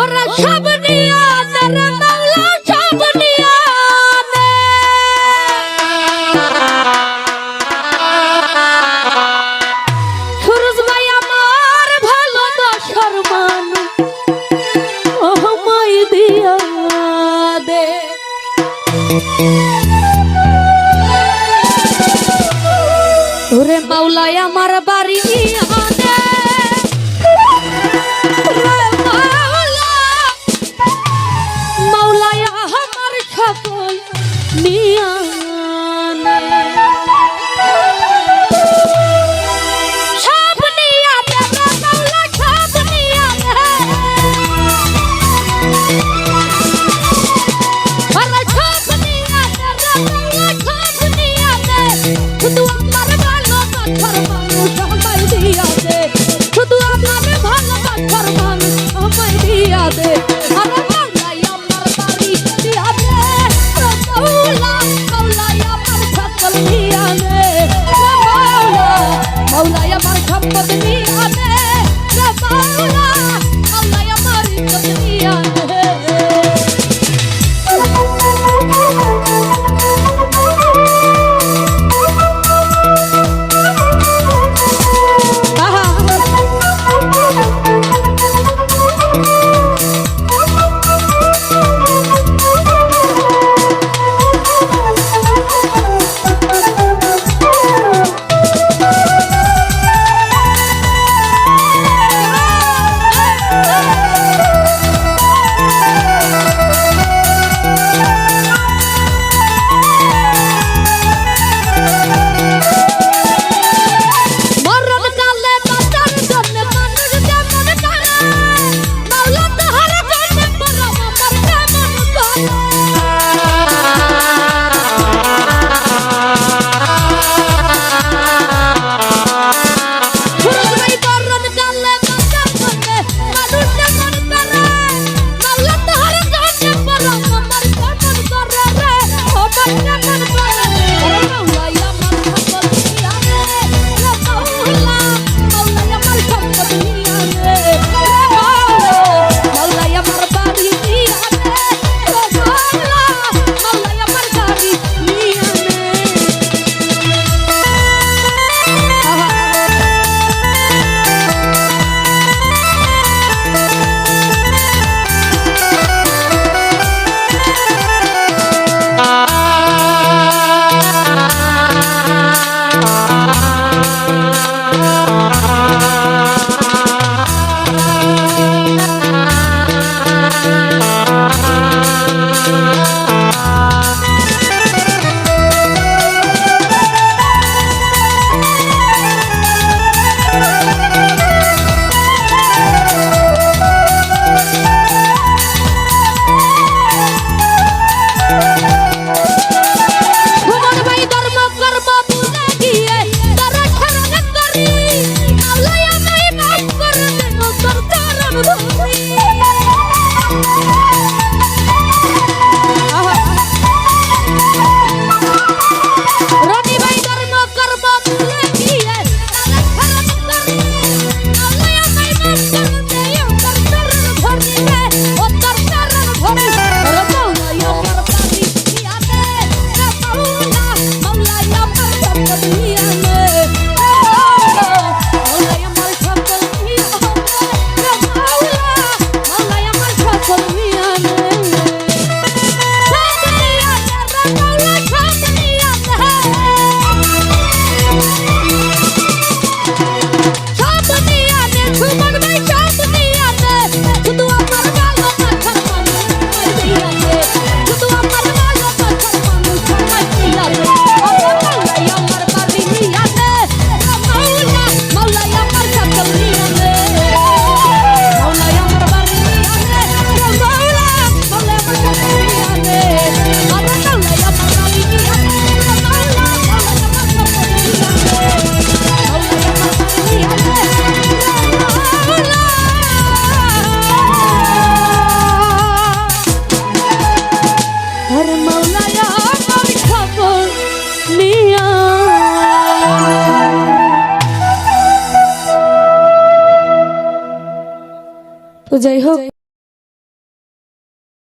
ওরা সব নিয়া তারা মাওলা সব নিয়া দে। সুরজ ভাই আমার ভালোবাসার মানুষ আমায় দিয়া দে। ওরে মাওলায় আমার বাড়ি আনে মাওলায় আমার সকল নিয়া সব নিয়া দে মাওলা সব নিয়া দে। আরে সব নিয়া দে মাওলা সব নিয়া দে। শুধু আমার ভালোবাসার মানুষ আমায় দিয়া দে। শুধু আমার ভালোবাসার মানুষ আমায় দিয়া দে। আরে মাওলায় আমার বাড়ি দিয়া দে। মাওলা তো যাই হোক